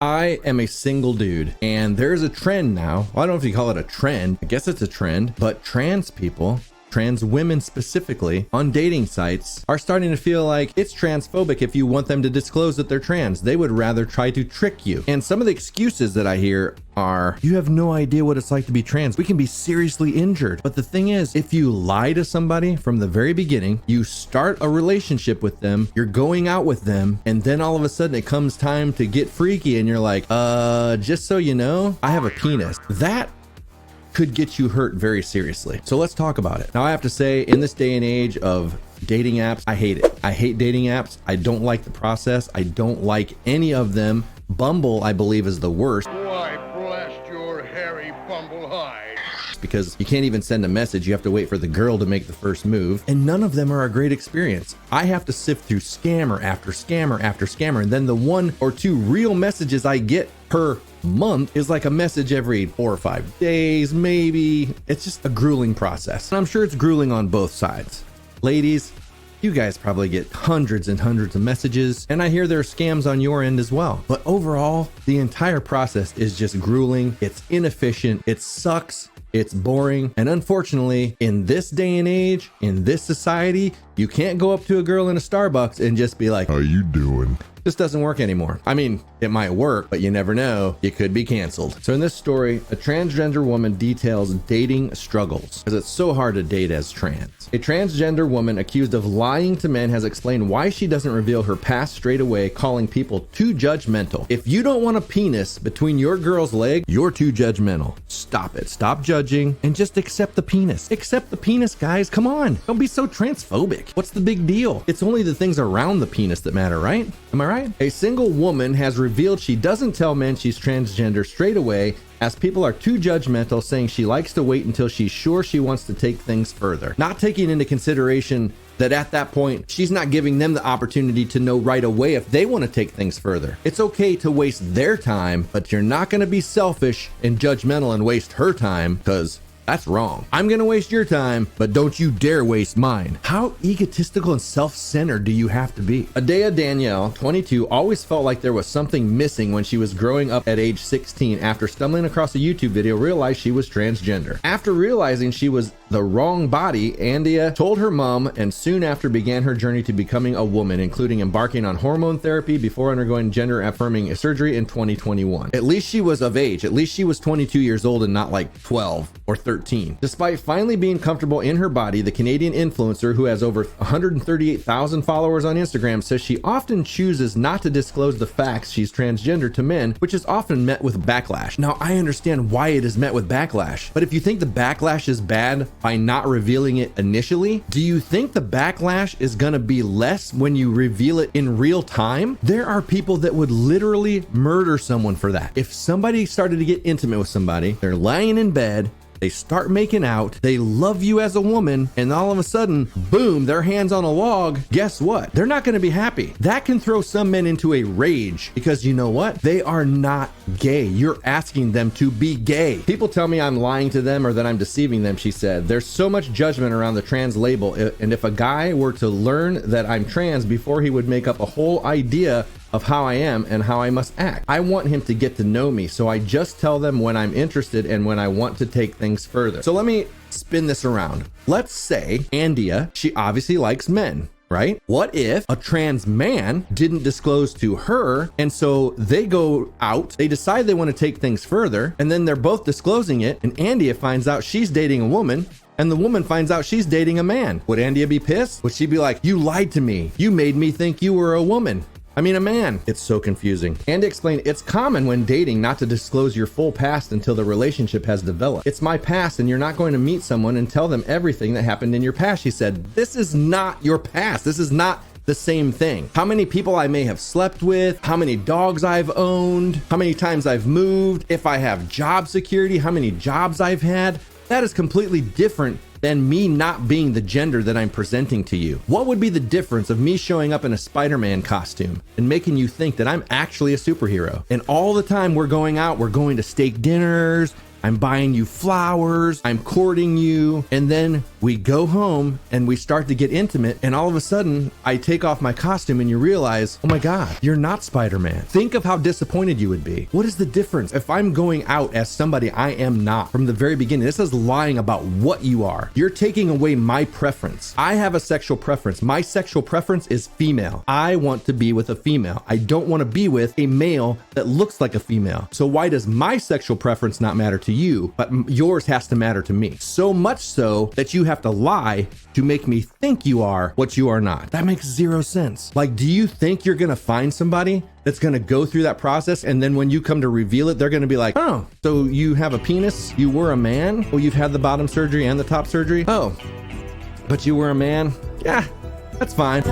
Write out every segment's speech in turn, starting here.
I am a single dude, and there's a trend now. Well, I don't know if you call it a trend. I guess it's a trend, but trans people, trans women specifically, on dating sites are starting to feel like it's transphobic if you want them to disclose that they're trans. They would rather try to trick you. And some of the excuses that I hear are, you have no idea what it's like to be trans. We can be seriously injured. But the thing is, if you lie to somebody from the very beginning, you start a relationship with them, you're going out with them, and then all of a sudden it comes time to get freaky and you're like, just so you know, I have a penis. That could get you hurt very seriously. So let's talk about it. Now, I have to say, in this day and age of dating apps, I hate it. I hate dating apps. I don't like the process. I don't like any of them. Bumble, I believe, is the worst. Why, blast your hairy bumble hide. Because you can't even send a message. You have to wait for the girl to make the first move. And none of them are a great experience. I have to sift through scammer after scammer after scammer. And then the 1 or 2 real messages I get per month is like a message every 4 or 5 days, maybe. It's just a grueling process. And I'm sure it's grueling on both sides. Ladies, you guys probably get hundreds and hundreds of messages, and I hear there are scams on your end as well. But overall, the entire process is just grueling. It's inefficient. It sucks. It's boring. And unfortunately, in this day and age, in this society, you can't go up to a girl in a Starbucks and just be like, "How you doing?" This doesn't work anymore. I mean, it might work, but you never know. You could be canceled. So in this story, a transgender woman details dating struggles because it's so hard to date as trans. A transgender woman accused of lying to men has explained why she doesn't reveal her past straight away, calling people too judgmental. If you don't want a penis between your girl's leg, you're too judgmental. Stop it. Stop judging and just accept the penis. Accept the penis, guys. Come on. Don't be so transphobic. What's the big deal? It's only the things around the penis that matter, right? Am I right? A single woman has revealed she doesn't tell men she's transgender straight away, as people are too judgmental, saying she likes to wait until she's sure she wants to take things further. Not taking into consideration that at that point, she's not giving them the opportunity to know right away if they want to take things further. It's okay to waste their time, but you're not going to be selfish and judgmental and waste her time, because that's wrong. I'm gonna waste your time, but don't you dare waste mine. How egotistical and self-centered do you have to be? Adea Danielle, 22, always felt like there was something missing when she was growing up at age 16 after stumbling across a YouTube video, realized she was transgender. After realizing she was the wrong body, Andea told her mom and soon after began her journey to becoming a woman, including embarking on hormone therapy before undergoing gender affirming surgery in 2021. At least she was of age. At least she was 22 years old and not like 12 or 13. Despite finally being comfortable in her body, the Canadian influencer, who has over 138,000 followers on Instagram, says she often chooses not to disclose the facts she's transgender to men, which is often met with backlash. Now, I understand why it is met with backlash, but if you think the backlash is bad by not revealing it initially, do you think the backlash is gonna be less when you reveal it in real time? There are people that would literally murder someone for that. If somebody started to get intimate with somebody, they're lying in bed, they start making out, they love you as a woman, and all of a sudden, boom, their hands on a log. Guess what? They're not going to be happy. That can throw some men into a rage because you know what? They are not gay. You're asking them to be gay. People tell me I'm lying to them or that I'm deceiving them, she said. There's so much judgment around the trans label, and if a guy were to learn that I'm trans before he would make up a whole idea of how I am and how I must act. I want him to get to know me, so I just tell them when I'm interested and when I want to take things further. So let me spin this around. Let's say Andea, she obviously likes men, right? What if a trans man didn't disclose to her, and so they go out, they decide they want to take things further, and then they're both disclosing it, and Andea finds out she's dating a woman, and the woman finds out she's dating a man. Would Andea be pissed? Would she be like, you lied to me, you made me think you were a woman? I mean, a man. It's so confusing. And explain, it's common when dating not to disclose your full past until the relationship has developed. It's my past and you're not going to meet someone and tell them everything that happened in your past. She said, this is not your past. This is not the same thing. How many people I may have slept with, how many dogs I've owned, how many times I've moved, if I have job security, how many jobs I've had. That is completely different than me not being the gender that I'm presenting to you. What would be the difference of me showing up in a Spider-Man costume and making you think that I'm actually a superhero? And all the time we're going out, we're going to steak dinners, I'm buying you flowers, I'm courting you, and then we go home and we start to get intimate, and all of a sudden I take off my costume and you realize, oh my God, you're not Spider-Man. Think of how disappointed you would be. What is the difference if I'm going out as somebody I am not from the very beginning? This is lying about what you are. You're taking away my preference. I have a sexual preference. My sexual preference is female. I want to be with a female. I don't want to be with a male that looks like a female. So why does my sexual preference not matter to you, but yours has to matter to me? So much so that you have to lie to make me think you are what you are not. That makes zero sense. Like, do you think you're gonna find somebody that's gonna go through that process, and then when you come to reveal it, they're gonna be like, oh, so you have a penis? You were a man? Well, you've had the bottom surgery and the top surgery? Oh, but you were a man? Yeah, that's fine.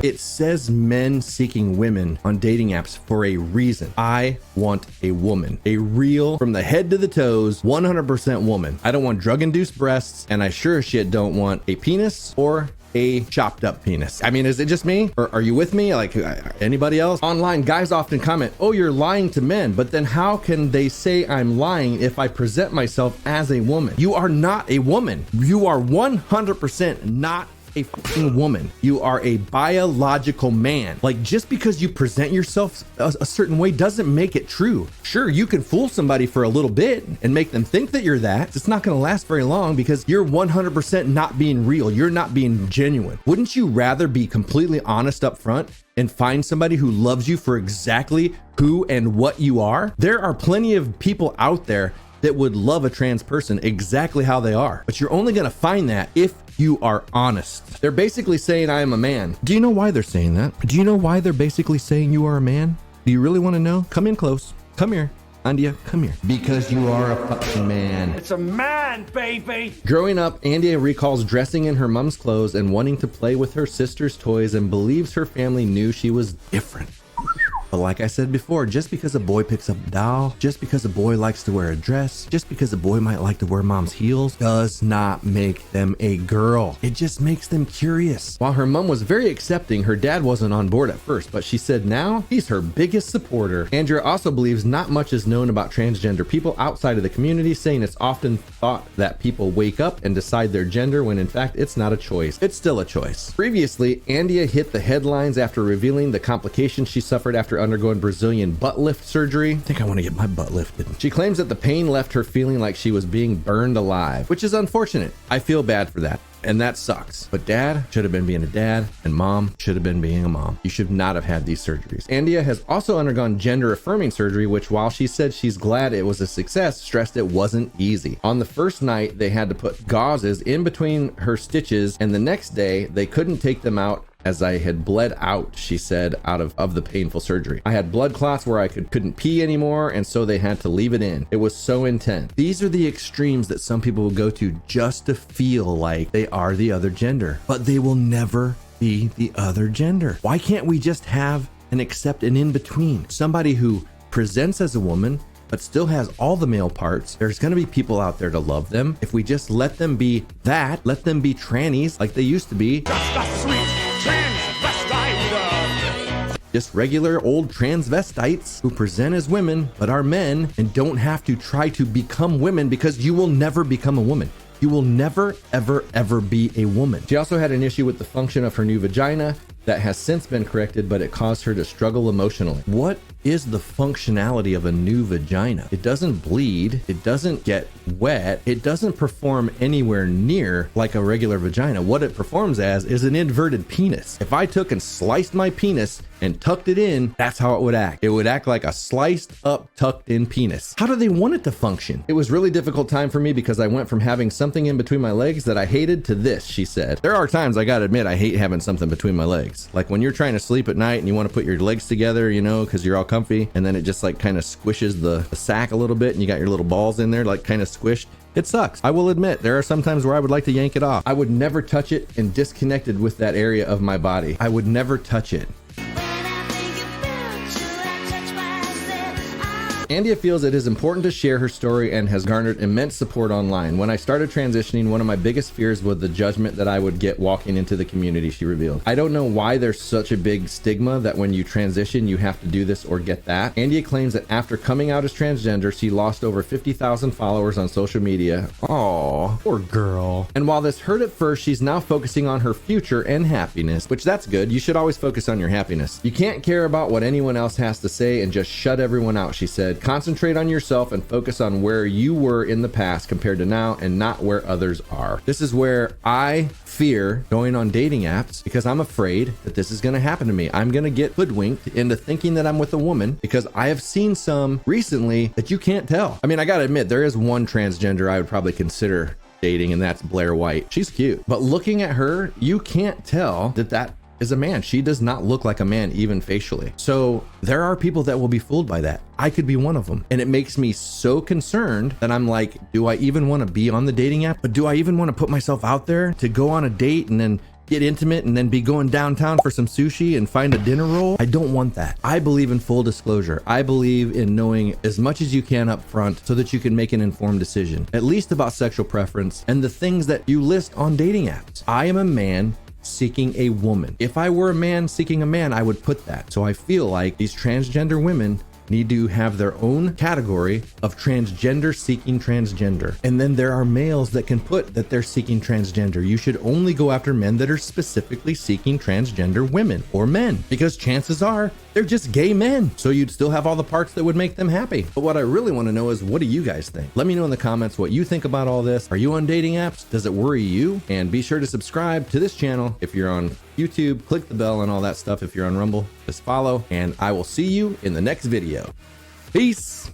It says men seeking women on dating apps for a reason. I want a woman, a real, from the head to the toes, 100% woman. I don't want drug-induced breasts, and I sure as shit don't want a penis or a chopped up penis. I mean, is it just me? Or are you with me? Like, anybody else? Online, guys often comment, oh, you're lying to men, but then how can they say I'm lying if I present myself as a woman? You are not a woman. You are 100% not a fucking woman. You are a biological man. Like, just because you present yourself a certain way doesn't make it true. Sure, you can fool somebody for a little bit and make them think that you're that. It's not going to last very long because you're 100% not being real. You're not being genuine. Wouldn't you rather be completely honest up front and find somebody who loves you for exactly who and what you are? There are plenty of people out there that would love a trans person exactly how they are, but you're only going to find that if you are honest. They're basically saying I am a man. Do you know why they're saying that? Do you know why they're basically saying you are a man? Do you really want to know? Come in close. Come here. Andia, come here. Because you are a fucking man. It's a man, baby! Growing up, Andia recalls dressing in her mom's clothes and wanting to play with her sister's toys and believes her family knew she was different. But like I said before, just because a boy picks up a doll, just because a boy likes to wear a dress, just because a boy might like to wear mom's heels, does not make them a girl. It just makes them curious. While her mom was very accepting, her dad wasn't on board at first, but she said now he's her biggest supporter. Andrea also believes not much is known about transgender people outside of the community, saying it's often thought that people wake up and decide their gender when in fact it's not a choice. It's still a choice. Previously, Andia hit the headlines after revealing the complications she suffered after undergoing Brazilian butt lift surgery. I think I want to get my butt lifted. She claims that the pain left her feeling like she was being burned alive, which is unfortunate. I feel bad for that. And that sucks. But dad should have been being a dad, and mom should have been being a mom. You should not have had these surgeries. Andia has also undergone gender affirming surgery, which while she said she's glad it was a success, stressed it wasn't easy. On the first night, they had to put gauzes in between her stitches, and the next day they couldn't take them out as I had bled out, she said, out of the painful surgery. I had blood clots where I couldn't pee anymore, and so they had to leave it in. It was so intense. These are the extremes that some people will go to just to feel like they are the other gender, but they will never be the other gender. Why can't we just have and accept an in-between? Somebody who presents as a woman, but still has all the male parts. There's going to be people out there to love them. If we just let them be that, let them be trannies like they used to be. Just regular old transvestites who present as women but are men and don't have to try to become women, because you will never become a woman. You will never, ever, ever be a woman. She also had an issue with the function of her new vagina that has since been corrected, but it caused her to struggle emotionally. What is the functionality of a new vagina? It doesn't bleed, it doesn't get wet, it doesn't perform anywhere near like a regular vagina. What it performs as is an inverted penis. If I took and sliced my penis and tucked it in, that's how it would act. It would act like a sliced up, tucked in penis. How do they want it to function? It was really difficult time for me because I went from having something in between my legs that I hated to this, she said. There are times, I gotta admit, I hate having something between my legs. Like when you're trying to sleep at night and you want to put your legs together, you know, because you're all comfy, and then it just like kind of squishes the sack a little bit and you got your little balls in there like kind of squished. It sucks. I will admit, there are some times where I would like to yank it off. I would never touch it and disconnected with that area of my body. I would never touch it. Andia feels it is important to share her story and has garnered immense support online. When I started transitioning, one of my biggest fears was the judgment that I would get walking into the community, she revealed. I don't know why there's such a big stigma that when you transition, you have to do this or get that. Andia claims that after coming out as transgender, she lost over 50,000 followers on social media. Aww, poor girl. And while this hurt at first, she's now focusing on her future and happiness, which that's good. You should always focus on your happiness. You can't care about what anyone else has to say and just shut everyone out, she said. Concentrate on yourself and focus on where you were in the past compared to now and not where others are. This is where I fear going on dating apps because I'm afraid that this is going to happen to me. I'm going to get hoodwinked into thinking that I'm with a woman because I have seen some recently that you can't tell. I mean, I got to admit, there is one transgender I would probably consider dating, and that's Blair White. She's cute, but looking at her, you can't tell that that is a man. She does not look like a man, even facially. So there are people that will be fooled by that. I could be one of them. And it makes me so concerned that I'm like, do I even want to be on the dating app? But do I even want to put myself out there to go on a date and then get intimate and then be going downtown for some sushi and find a dinner roll? I don't want that. I believe in full disclosure. I believe in knowing as much as you can up front so that you can make an informed decision, at least about sexual preference and the things that you list on dating apps. I am a man seeking a woman. If I were a man seeking a man, I would put that. So I feel like these transgender women need to have their own category of transgender seeking transgender. And then there are males that can put that they're seeking transgender. You should only go after men that are specifically seeking transgender women or men, because chances are they're just gay men. So you'd still have all the parts that would make them happy. But what I really want to know is, what do you guys think? Let me know in the comments what you think about all this. Are you on dating apps? Does it worry you? And be sure to subscribe to this channel if you're on YouTube, click the bell and all that stuff. If you're on Rumble, just follow, and I will see you in the next video. Peace.